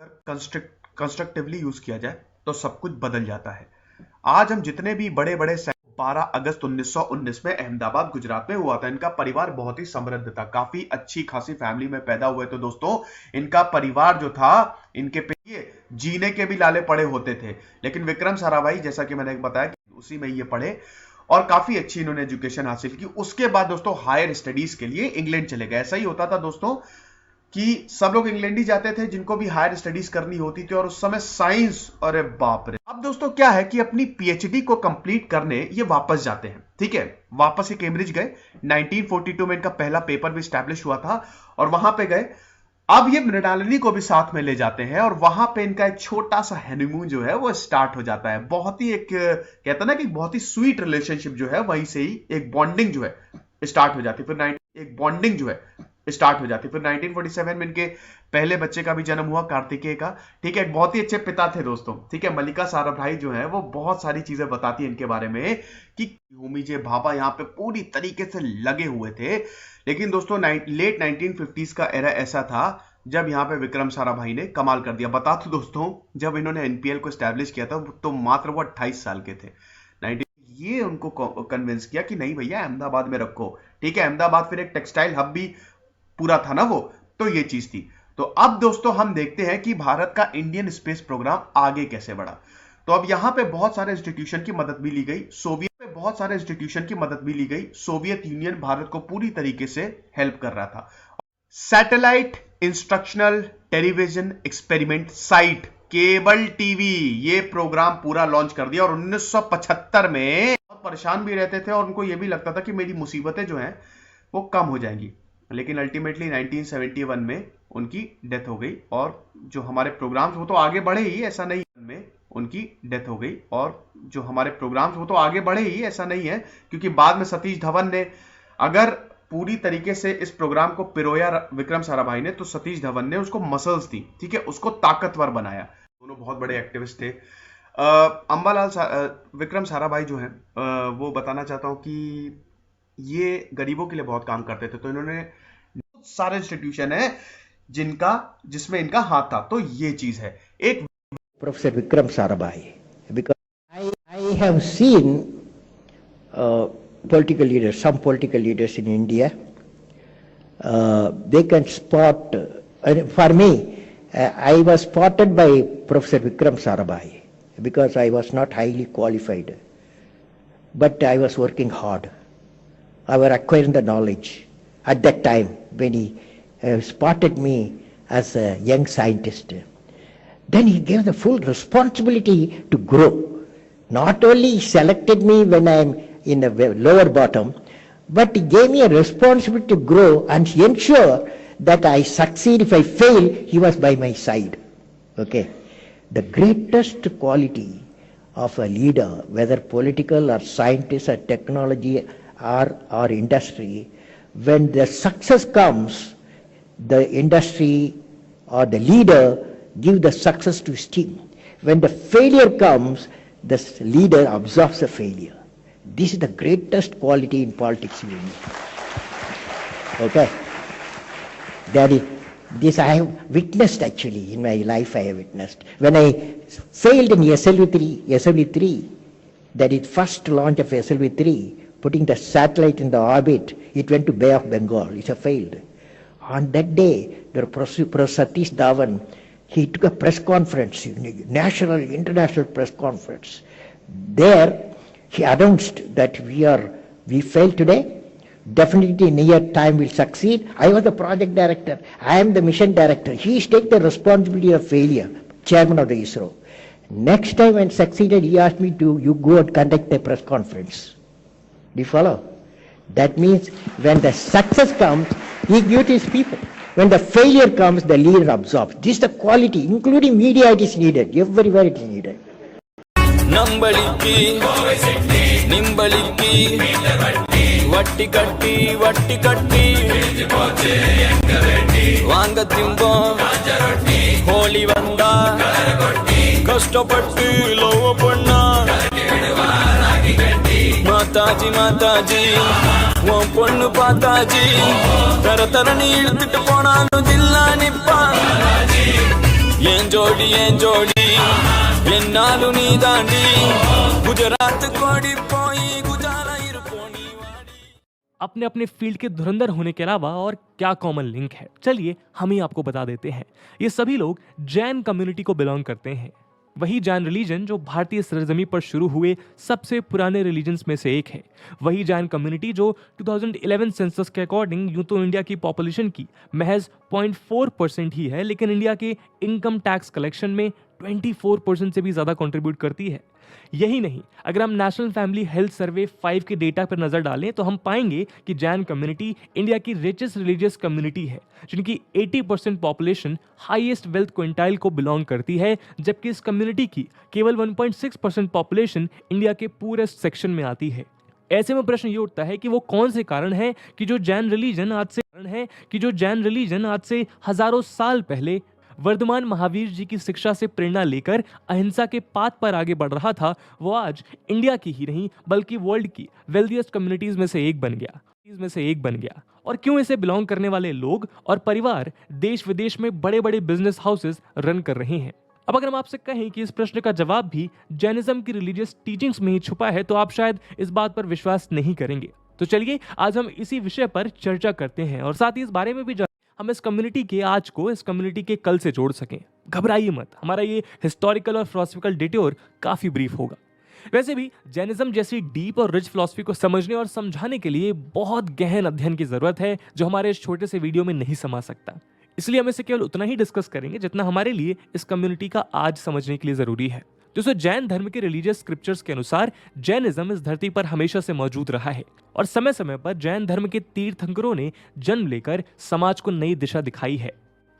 Constructively use किया जाए तो सब कुछ बदल जाता है। आज हम जितने भी बड़े बड़े 12 अगस्त 1919 में अहमदाबाद गुजरात में हुआ था। इनका परिवार बहुत ही समृद्ध था, काफी अच्छी खासी फैमिली में पैदा हुए थे दोस्तों। इनका परिवार जो था, इनके पे जीने के भी लाले पड़े होते थे, लेकिन विक्रम साराभाई जैसा कि मैंने बताया कि उसी में ये पढ़े और काफी अच्छी इन्होंने एजुकेशन हासिल की। उसके बाद दोस्तों हायर स्टडीज के लिए इंग्लैंड चले गए। ऐसा ही होता था दोस्तों कि सब लोग इंग्लैंड ही जाते थे जिनको भी हायर स्टडीज करनी होती थी, और उस समय साइंस, अरे बाप रे। अब दोस्तों क्या है कि अपनी पीएचडी को कंप्लीट करने ये वापस जाते हैं, ठीक है। वापस ये कैम्ब्रिज गए। 1942 में इनका पहला पेपर भी स्टैब्लिश हुआ था और वहां पे गए। अब ये मृणालिनी को भी साथ में ले जाते हैं और वहां पे इनका एक छोटा सा हनीमून जो है वो स्टार्ट हो जाता है। बहुत ही एक कहता ना कि बहुत ही स्वीट रिलेशनशिप जो है, वहीं से ही एक बॉन्डिंग जो है स्टार्ट हो जाती है। फिर एक बॉन्डिंग जो है स्टार्ट हो जाती है। फिर 1947 में इनके पहले बच्चे का भी जन्म हुआ, कार्तिकेय का, ठीक है। बहुत ही अच्छे पिता थे दोस्तों, ठीक है। मल्लिका साराभाई जो है वो बहुत सारी चीजें बताती है इनके बारे में कि होमी जे भाभा यहाँ पे पूरी तरीके से लगे हुए थे। लेकिन दोस्तों लेट 1950s का एरा ऐसा था जब यहाँ पे विक्रम साराभाई ने कमाल कर दिया। बता दो दोस्तों, जब इन्होंने एनपीएल को स्टैब्लिश किया था तो मात्र वो 28 साल के थे। ये उनको कन्विंस किया कि नहीं भैया अहमदाबाद में रखो, ठीक है। अहमदाबाद फिर एक टेक्सटाइल हब भी पूरा था ना वो, तो ये चीज थी। तो अब दोस्तों हम देखते हैं कि भारत का इंडियन स्पेस प्रोग्राम आगे कैसे बढ़ा। तो अब यहां पे बहुत सारे इंस्टीट्यूशन की मदद भी ली गई। सोवियत यूनियन भारत को पूरी तरीके से हेल्प कर रहा था। Satellite instructional television experiment site, cable TV, ये प्रोग्राम पूरा लॉन्च कर दिया। और 1975 में बहुत परेशान भी रहते थे और उनको ये भी लगता था कि मेरी मुसीबतें जो हैं वो कम हो जाएंगी। लेकिन अल्टीमेटली 1971 में उनकी डेथ हो गई। और जो हमारे प्रोग्राम्स वो तो आगे बढ़े ही, ऐसा नहीं में उनकी डेथ हो गई। और जो हमारे प्रोग्राम्स वो तो आगे बढ़े ही, ऐसा नहीं है, क्योंकि बाद में सतीश धवन ने अगर पूरी तरीके से इस प्रोग्राम को पिरोया विक्रम साराभाई ने, तो सतीश धवन ने उसको मसल्स दी, ठीक है, उसको ताकतवर बनाया। दोनों बहुत बड़े एक्टिविस्ट थे। अंबालाल विक्रम साराभाई जो हैं वो बताना चाहता हूं कि ये गरीबों के लिए बहुत काम करते थे। तो इन्होंने बहुत सारे इंस्टीट्यूशन है जिसमें इनका हाथ था। तो ये चीज है एक professor Vikram Sarabhai, because I have seen political leaders, some political leaders in India, they can spot, for me, I was spotted by Professor Vikram Sarabhai because I was not highly qualified, but I was working hard. I was acquiring the knowledge at that time when he spotted me as a young scientist. Then he gave the full responsibility to grow. Not only he selected me when I am in the lower bottom, but he gave me a responsibility to grow and ensure that I succeed. If I fail, he was by my side. Okay. The greatest quality of a leader, whether political or scientist or technology or industry, when the success comes, the industry or the leader give the success to his team. When the failure comes, the leader absorbs the failure. This is the greatest quality in politics you need. Okay. That is, this I have witnessed actually in my life. I have witnessed when I failed in SLV3, that is first launch of SLV3, putting the satellite in the orbit. It went to Bay of Bengal. It failed. On that day, the Professor Satish Dhawan, he took a press conference, national, international press conference. There, he announced that we failed today. Definitely in a year time we'll succeed. I was the project director. I am the mission director. He is take the responsibility of failure, chairman of the ISRO. Next time when succeeded, he asked me to, you go and conduct a press conference. Do you follow? That means when the success comes, he gives to his people. When the failure comes, the leader absorbs. This is the quality, including media it is needed. Everywhere it is needed. ನಂಬಳಿಕ್ಕಿ ನಿಂಬಳಿಕ್ಕಿ வட்டி கட்டி வாங்க திம்போம் ஹோலி வந்தா கஷ்டப்பட்டு love பண்ணா மாதாஜி உன் பொண்ணு பாத்தாஜி தர நீ இழுத்துட்டு போனாலும் ஜில்லா நிப்பா ఏం జోడి ఎన్నాళ్ళు నీ దాండి గుజరాత్ కోడిపోయి గుజాల ఇరుకోని వాడి अपने अपने फील्ड के धुरंधर होने के अलावा और क्या कॉमन लिंक है, चलिए हम ही आपको बता देते हैं। ये सभी लोग जैन कम्युनिटी को बिलोंग करते हैं। वही जैन रिलीजन जो भारतीय सरजमी पर शुरू हुए सबसे पुराने रिलीजन्स में से एक है। वही जैन कम्युनिटी जो 2011 सेंसस के अकॉर्डिंग यूं तो इंडिया की पॉपुलेशन की महज 0.4% ही है, लेकिन इंडिया के इनकम टैक्स कलेक्शन में 24% से भी ज्यादा कंट्रीब्यूट करती है। यही नहीं, अगर हम नेशनल फैमिली हेल्थ सर्वे 5 के डेटा पर नजर डालें तो हम पाएंगे कि जैन कम्युनिटी इंडिया की रिचेस्ट रिलीजियस कम्युनिटी है, जिनकी 80% पॉपुलेशन हाईएस्ट वेल्थ क्विंटाइल को बिलोंग करती है, जबकि इस कम्युनिटी की केवल 1.6% पॉपुलेशन इंडिया के पूरे सेक्शन में आती है। ऐसे में प्रश्न ये उठता है कि वो कौन से कारण है कि जो जैन रिलीजन आज से हजारों साल पहले वर्धमान महावीर जी की शिक्षा से प्रेरणा लेकर अहिंसा के पाथ पर आगे बढ़ रहा था, वो आज इंडिया की ही नहीं बल्कि वर्ल्ड की वेल्दिएस्ट कम्युनिटीज में से एक बन गया। और क्यों इसे बिलोंग करने वाले लोग और परिवार देश विदेश में बड़े बड़े बिजनेस हाउसेस रन कर रहे हैं। अब अगर हम आपसे कहें कि इस प्रश्न का जवाब भी जैनिज्म की रिलीजियस टीचिंग्स में ही छुपा है, तो आप शायद इस बात पर विश्वास नहीं करेंगे। तो चलिए आज हम इसी विषय पर चर्चा करते हैं और साथ ही इस बारे में भी हम इस कम्युनिटी के आज को इस कम्युनिटी के कल से जोड़ सकें। घबराइए मत, हमारा ये हिस्टोरिकल और फिलोसफिकल डिटोर काफी ब्रीफ होगा। वैसे भी जैनिज्म जैसी डीप और रिच फिलॉसफी को समझने और समझाने के लिए बहुत गहन अध्ययन की जरूरत है, जो हमारे इस छोटे से वीडियो में नहीं समा सकता। इसलिए हम इसे केवल उतना ही डिस्कस करेंगे जितना हमारे लिए इस कम्युनिटी का आज समझने के लिए जरूरी है। दोस्तों, जैन धर्म के रिलीजियस स्क्रिप्चर्स के अनुसार जैनिज्म इस धरती पर हमेशा से मौजूद रहा है और समय समय पर जैन धर्म के तीर्थंकरों ने जन्म लेकर समाज को नई दिशा दिखाई है।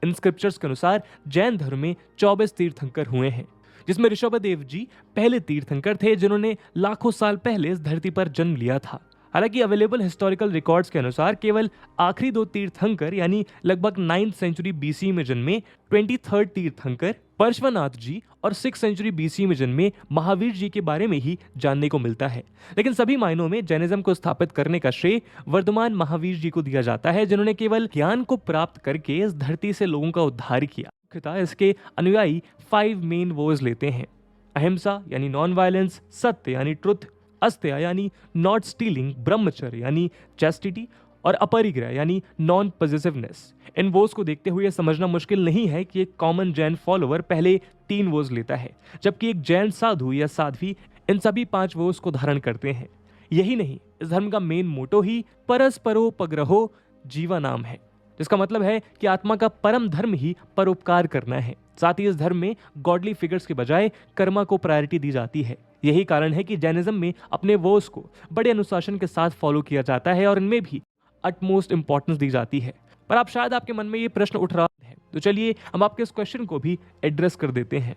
इन स्क्रिप्चर्स के अनुसार जैन धर्म में 24 तीर्थंकर हुए हैं, जिसमें ऋषभदेव जी पहले तीर्थंकर थे जिन्होंने लाखों साल पहले इस धरती पर जन्म लिया था। हालांकि अवेलेबल हिस्टोरिकल रिकॉर्ड्स के अनुसार केवल आखिरी 2 तीर्थंकर यानी लगभग 9th सेंचुरी बीसी में जन्मे 23rd तीर्थंकर पार्श्वनाथ जी और 6th सेंचुरी बीसी में जन्मे महावीर जी के बारे में ही जानने को मिलता है। लेकिन सभी मायनों में जैनिज्म को स्थापित करने का श्रेय वर्धमान महावीर जी को दिया जाता है, जिन्होंने केवल ज्ञान को प्राप्त करके इस धरती से लोगों का उद्धार किया। मुख्यतः इसके अनुयायी 5 मेन वोज लेते हैं: अहिंसा यानी नॉन वायलेंस, सत्य यानी ट्रुथ, अस्त्य यानी नॉट स्टीलिंग, ब्रह्मचर्य यानी चैस्टिटी और अपरिग्रह यानी नॉन पॉजिटिवनेस। इन वोज को देखते हुए समझना मुश्किल नहीं है कि एक कॉमन जैन फॉलोअर पहले 3 वोज लेता है, जबकि एक जैन साधु या साध्वी इन सभी 5 वोज को धारण करते हैं। यही नहीं, इस धर्म का मेन मोटो ही परस्परोपग्रहो जीवानाम है, जिसका मतलब है कि आत्मा का परम धर्म ही परोपकार करना है। साथ ही इस धर्म में गॉडली फिगर्स के बजाय कर्मा को प्रायोरिटी दी जाती है। यही कारण है कि जैनिज्म में अपने वोज को बड़े अनुशासन के साथ फॉलो किया जाता है और इनमें भी अटमोस्ट इंपॉर्टेंस दी जाती है। पर आप शायद आपके मन में ये प्रश्न उठ रहा है, तो चलिए हम आपके इस क्वेश्चन को भी एड्रेस कर देते हैं।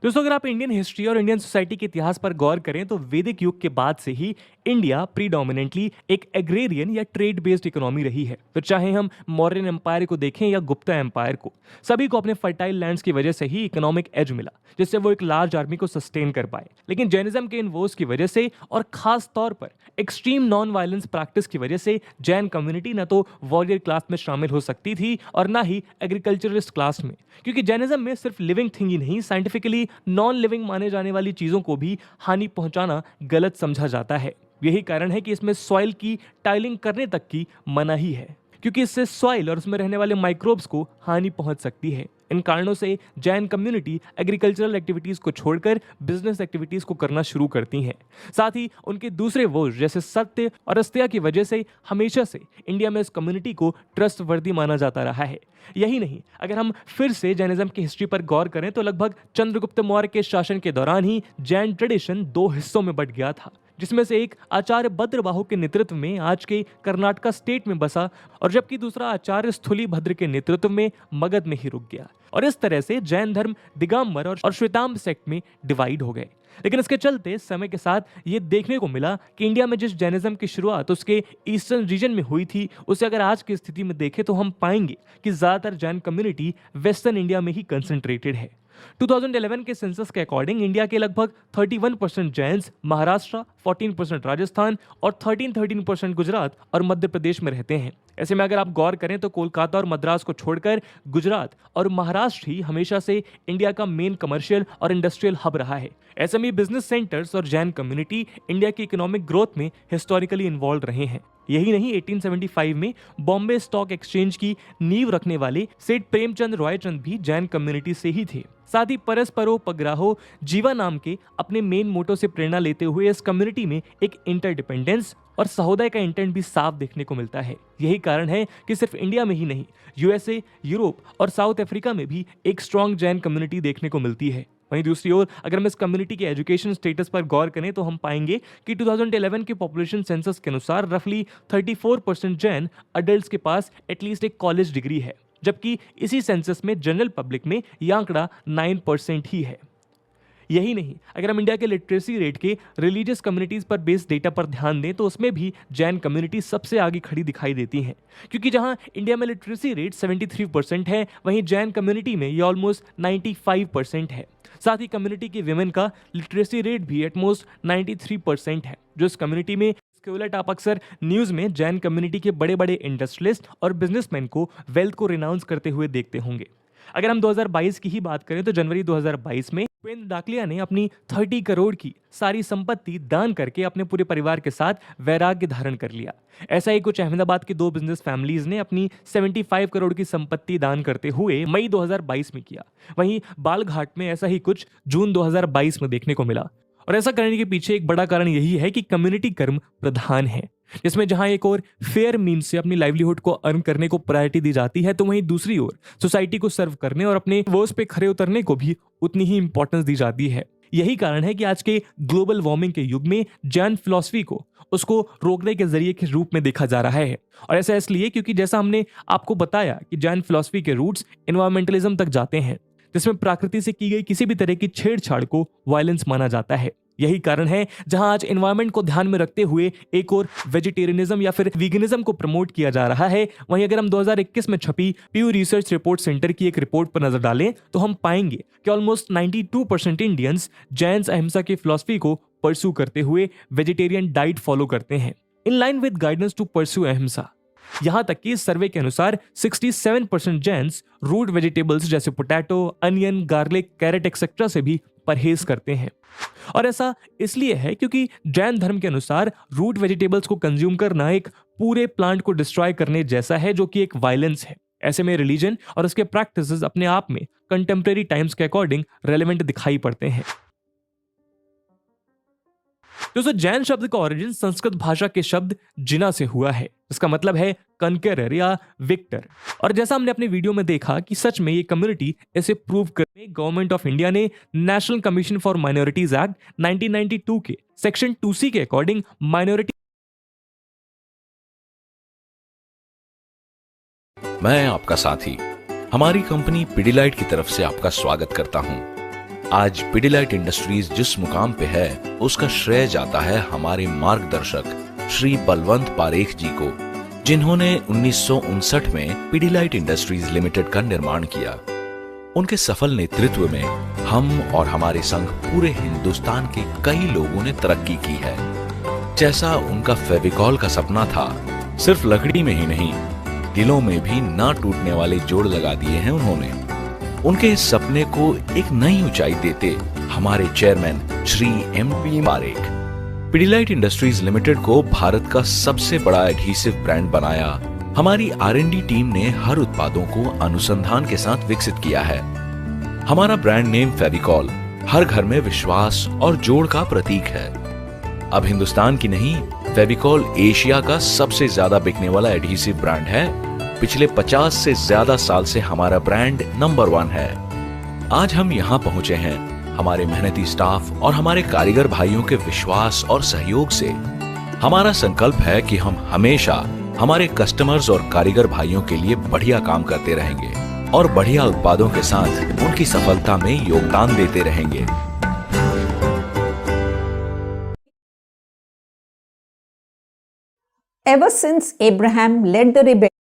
दोस्तों, अगर आप इंडियन हिस्ट्री और इंडियन सोसाइटी के इतिहास पर गौर करें तो वैदिक युग के बाद से ही इंडिया प्रीडोमिनेंटली एक एग्रेरियन या ट्रेड बेस्ड इकोनॉमी रही है। फिर चाहे हम मौर्यन एम्पायर को देखें या गुप्ता एम्पायर को, सभी को अपने फर्टाइल लैंड्स की वजह से ही इकोनॉमिक एज मिला, जिससे वो एक लार्ज आर्मी को सस्टेन कर पाए। लेकिन जैनिज्म के इन वोज की वजह से और खास तौर पर एक्सट्रीम नॉन वायलेंस प्रैक्टिस की वजह से जैन कम्युनिटी न तो वॉरियर क्लास में शामिल हो सकती थी और ना ही एग्रीकल्चरिस्ट क्लास में, क्योंकि जैनिज्म में सिर्फ लिविंग थिंग ही नहीं, साइंटिफिकली नॉन लिविंग माने जाने वाली चीजों को भी हानि पहुंचाना गलत समझा जाता है। यही कारण है कि इसमें सॉइल की टाइलिंग करने तक की मनाही है, क्योंकि इससे सॉइल और उसमें रहने वाले माइक्रोब्स को हानि पहुंच सकती है। इन कारणों से जैन कम्युनिटी एग्रीकल्चरल एक्टिविटीज को छोड़कर बिजनेस एक्टिविटीज को करना शुरू करती हैं। साथ ही उनके दूसरे वोज जैसे सत्य और अस्त्या की वजह से हमेशा से इंडिया में इस कम्युनिटी को ट्रस्टवर्दी माना जाता रहा है। यही नहीं, अगर हम फिर से जैनिज्म की हिस्ट्री पर गौर करें तो लगभग चंद्रगुप्त मौर्य के शासन के दौरान ही जैन ट्रेडिशन 2 हिस्सों में बंट गया था, जिसमें से एक आचार्य भद्रबाहु के नेतृत्व में आज के कर्नाटका स्टेट में बसा और जबकि दूसरा आचार्य स्थूलीभद्र के नेतृत्व में मगध में ही रुक गया। और इस तरह से जैन धर्म दिगंबर और श्वेतांबर सेक्ट में डिवाइड हो गए। लेकिन इसके चलते समय के साथ ये देखने को मिला कि इंडिया में जिस जैनिज्म की शुरुआत उसके ईस्टर्न रीजन में हुई थी, उसे अगर आज की स्थिति में देखें तो हम पाएंगे कि ज्यादातर जैन कम्युनिटी वेस्टर्न इंडिया में ही कंसंट्रेटेड है। 2011 के सेंसस के अकॉर्डिंग इंडिया के लगभग 31% जैन्स महाराष्ट्र, 14% राजस्थान और 13% गुजरात और मध्य प्रदेश में रहते हैं। ऐसे में अगर आप गौर करें तो कोलकाता और मद्रास को छोड़कर गुजरात और महाराष्ट्र ही हमेशा से इंडिया का मेन कमर्शियल और इंडस्ट्रियल हब रहा है। एसएमई बिजनेस सेंटर्स और जैन कम्युनिटी इंडिया की इकोनॉमिक ग्रोथ में हिस्टोरिकली इन्वॉल्व रहे हैं। यही नहीं, 1875 में बॉम्बे स्टॉक एक्सचेंज की नींव रखने वाले सेठ प्रेमचंद रॉयचंद भी जैन कम्युनिटी से ही थे। साथ ही परस्परोपग्राहो जीवा नाम के अपने मेन मोटो से प्रेरणा लेते हुए इस कम्युनिटी में एक इंटरडिपेंडेंस और सहोदय का इंटेंट भी साफ देखने को मिलता है। यही कारण है कि सिर्फ इंडिया में ही नहीं, यूएसए, यूरोप और साउथ अफ्रीका में भी एक स्ट्रॉन्ग जैन कम्युनिटी देखने को मिलती है। वहीं दूसरी ओर अगर हम इस कम्युनिटी के एजुकेशन स्टेटस पर गौर करें तो हम पाएंगे कि 2011 के पॉपुलेशन सेंसस के अनुसार रफली 34% जैन अडल्ट्स के पास एटलीस्ट एक कॉलेज डिग्री है, जबकि इसी सेंसस में जनरल पब्लिक में यह आंकड़ा 9% ही है। यही नहीं, अगर हम इंडिया के लिटरेसी रेट के रिलीजियस कम्युनिटीज पर बेस्ड डेटा पर ध्यान दें तो उसमें भी जैन कम्युनिटी सबसे आगे खड़ी दिखाई देती हैं, क्योंकि जहां इंडिया में लिटरेसी रेट 73% है, वहीं जैन कम्युनिटी में ये ऑलमोस्ट 95% है। साथ ही कम्युनिटी की विमेन का लिटरेसी रेट भी एटमोस्ट 93% है, जो इस कम्युनिटी में इसके उलट आप अक्सर न्यूज में जैन कम्युनिटी के बड़े बड़े इंडस्ट्रियलिस्ट और बिजनेसमैन को वेल्थ को रिनाउंस करते हुए देखते होंगे। अगर हम 2022 की ही बात करें तो जनवरी 2022 में उपेंद्र डाकलिया ने अपनी 30 करोड़ की सारी संपत्ति दान करके अपने पूरे परिवार के साथ वैराग्य धारण कर लिया। ऐसा ही कुछ अहमदाबाद की 2 बिजनेस फैमिलीज ने अपनी 75 करोड़ की संपत्ति दान करते हुए मई 2022 में किया। वहीं बालघाट में ऐसा ही कुछ जून 2022 में देखने को मिला। और ऐसा करने के पीछे एक बड़ा कारण यही है कि कम्युनिटी कर्म प्रधान है, जिसमें जहां एक और फेयर मीन से अपनी लाइवलीहुड को अर्न करने को प्रायोरिटी दी जाती है, तो वहीं दूसरी ओर सोसाइटी को सर्व करने और अपने वर्स पे खड़े उतरने को भी उतनी ही इंपॉर्टेंस दी जाती है। यही कारण है कि आज के ग्लोबल वार्मिंग के युग में जैन फिलॉसफी को उसको रोकने के जरिए के रूप में देखा जा रहा है। और ऐसा इसलिए क्योंकि जैसा हमने आपको बताया कि जैन फिलॉसफी के रूट्स एनवायरमेंटलिज्म तक जाते हैं, जिसमें प्रकृति से की गई किसी भी तरह की छेड़छाड़ को वायलेंस माना जाता है। यही कारण है जहां आज एनवायरनमेंट को ध्यान में रखते हुए एक और वेजिटेरियनिज्म या फिर वीगनिज्म को प्रमोट किया जा रहा है। वहीं अगर हम 2021 में छपी प्यू रिसर्च रिपोर्ट सेंटर की एक रिपोर्ट पर नजर डालें तो हम पाएंगे कि ऑलमोस्ट 92% इंडियंस जैन अहिंसा की फिलॉसफी को परस्यू करते हुए वेजिटेरियन डाइट फॉलो करते हैं, in line with guidance to pursue अहिंसा। यहां तक कि इस सर्वे के अनुसार 67% जैन्स रूट वेजिटेबल्स जैसे potato, onion, garlic, carrot etcetera से भी परहेज करते हैं। और ऐसा इसलिए है क्योंकि जैन धर्म के अनुसार रूट वेजिटेबल्स को कंज्यूम करना एक पूरे प्लांट को डिस्ट्रॉय करने जैसा है, जो कि एक वायलेंस है। ऐसे में रिलीजन और उसके प्रैक्टिसेस अपने आप में कंटेम्प्रेरी टाइम्स के अकॉर्डिंग रेलेवेंट दिखाई पड़ते हैं। दोस्तों, जैन शब्द का ओरिजिन संस्कृत भाषा के शब्द जिना से हुआ है। इसका मतलब है कनकरर या विक्टर। और जैसा हमने अपने वीडियो में देखा कि सच में ये कम्युनिटी इसे प्रूव करने गवर्नमेंट ऑफ इंडिया ने national commission for minorities act 1992 के सेक्शन 2C के अकॉर्डिंग माइनॉरिटी। मैं आपका साथी हमारी कंपनी पिडिलाइट की तरफ से आपका स्वागत करता हूं। आज पिडिलाइट इंडस्ट्रीज जिस मुकाम पे है उसका श्रेय जाता है हमारे मार्गदर्शक श्री बलवंत पारेख जी को, जिन्होंने 1959 में पिडिलाइट इंडस्ट्रीज लिमिटेड का निर्माण किया। उनके सफल नेतृत्व में हम और हमारे संग पूरे हिंदुस्तान के कई लोगों ने तरक्की की है। जैसा उनका फेविकॉल का सपना था, सिर्फ लकड़ी में ही नहीं दिलों में भी ना टूटने वाले जोड़ लगा दिए हैं उन्होंने। उनके इस सपने को एक नई ऊंचाई देते हमारे chairman Shri MP Parekh Pidilite industries limited को भारत का सबसे बड़ा एडहीसिव ब्रांड बनाया। हमारी R&D टीम ने हर उत्पादों को अनुसंधान के साथ विकसित किया है। हमारा ब्रांड नेम फेविकॉल हर घर में विश्वास और जोड़ का प्रतीक है। अब हिंदुस्तान की नहीं, फेविकॉल एशिया का सबसे ज्यादा बिकने वाला एडहीसिव ब्रांड है। पिछले 50 से ज्यादा साल से हमारा ब्रांड नंबर 1 है। आज हम यहाँ पहुंचे हैं हमारे मेहनती स्टाफ और हमारे कारीगर भाइयों के विश्वास और सहयोग से। हमारा संकल्प है कि हम हमेशा हमारे कस्टमर्स और कारीगर भाइयों के लिए बढ़िया काम करते रहेंगे और बढ़िया उत्पादों के साथ उनकी सफलता में योगदान देते रहेंगे। Ever since Abraham led the rebellion